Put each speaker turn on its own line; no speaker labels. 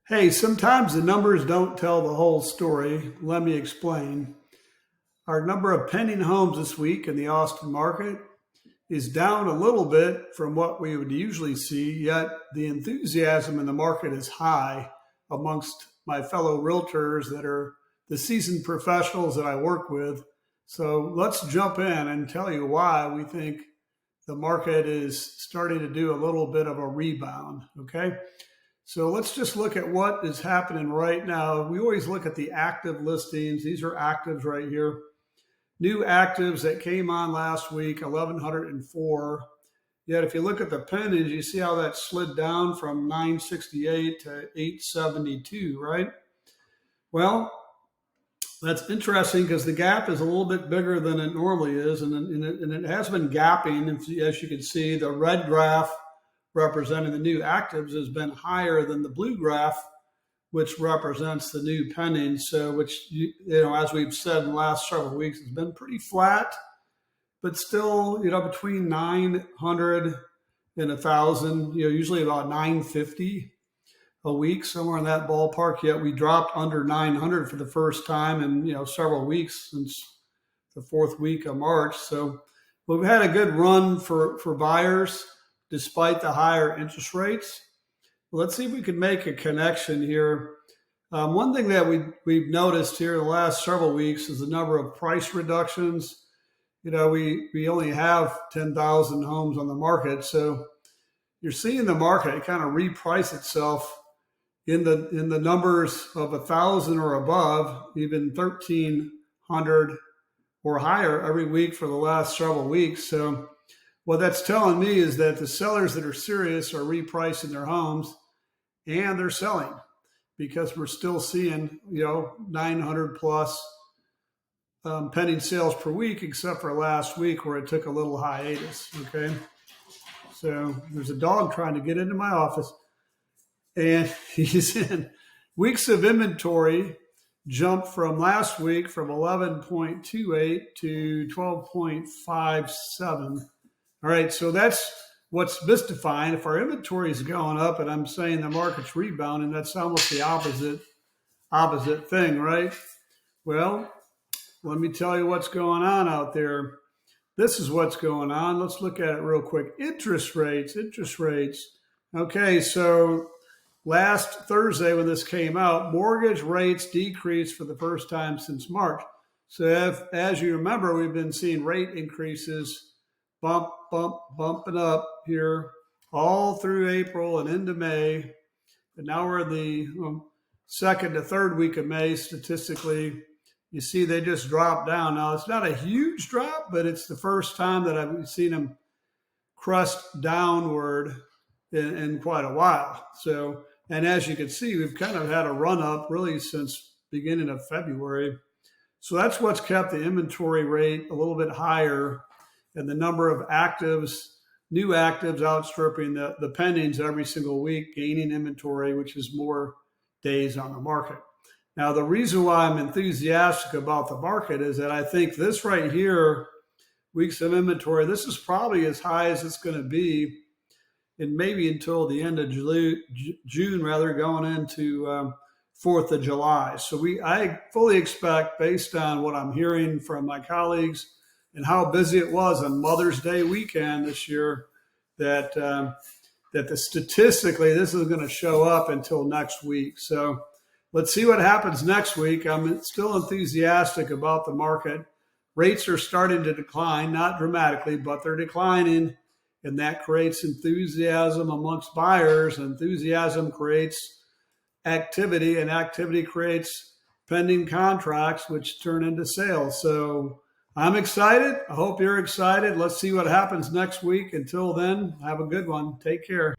Hey, sometimes the numbers don't tell the whole story. Let me explain. Our number of pending homes this week in the Austin market is down a little bit from what we would usually see, yet the enthusiasm in the market is high amongst my fellow realtors that are the seasoned professionals that I work with. So let's jump in and tell you why we think the market is starting to do a little bit of a rebound. Okay. So let's just look at what is happening right now. We always look at the active listings. These are actives right here. New actives that came on last week, 1,104. Yet if you look at the pendings, you see how that slid down from 968 to 872, right? Well, that's interesting because the gap is a little bit bigger than it normally is, and it has been gapping. As you can see, the red graph representing the new actives has been higher than the blue graph, which represents the new pending. So, which, as we've said in the last several weeks, has been pretty flat, but still, between 900 and 1,000, usually about 950 a week, somewhere in that ballpark. Yet we dropped under 900 for the first time in, several weeks since the fourth week of March. So we've had a good run for buyers despite the higher interest rates. Let's see if we can make a connection here. One thing that we've noticed here in the last several weeks is the number of price reductions. We only have 10,000 homes on the market, so you're seeing the market kind of reprice itself in the numbers of 1,000 or above, even 1,300 or higher every week for the last several weeks. So what that's telling me is that the sellers that are serious are repricing their homes and they're selling because we're still seeing, 900 plus pending sales per week, except for last week where it took a little hiatus. Okay. So there's a dog trying to get into my office and he's in. Weeks of inventory jumped from last week from 11.28 to 12.57. All right, so that's what's mystifying. If our inventory is going up and I'm saying the market's rebounding, that's almost the opposite thing, right? Well, let me tell you what's going on out there. This is what's going on. Let's look at it real quick. Interest rates. Okay, so last Thursday when this came out, mortgage rates decreased for the first time since March. So as you remember, we've been seeing rate increases bumping up here all through April and into May. And now we're in the second to third week of May. Statistically, you see they just dropped down. Now, it's not a huge drop, but it's the first time that I've seen them crest downward in quite a while. So, and as you can see, we've kind of had a run up really since beginning of February. So that's what's kept the inventory rate a little bit higher and the number of new actives outstripping the pendings every single week, gaining inventory, which is more days on the market. Now, the reason why I'm enthusiastic about the market is that I think this right here, weeks of inventory, this is probably as high as it's going to be, and maybe until the end of June, rather, going into 4th of July. So I fully expect, based on what I'm hearing from my colleagues, and how busy it was on Mother's Day weekend this year, that statistically this is going to show up until next week. So let's see what happens next week. I'm still enthusiastic about the market. Rates are starting to decline, not dramatically, but they're declining, and that creates enthusiasm amongst buyers. Enthusiasm creates activity, and activity creates pending contracts, which turn into sales. So I'm excited. I hope you're excited. Let's see what happens next week. Until then, have a good one. Take care.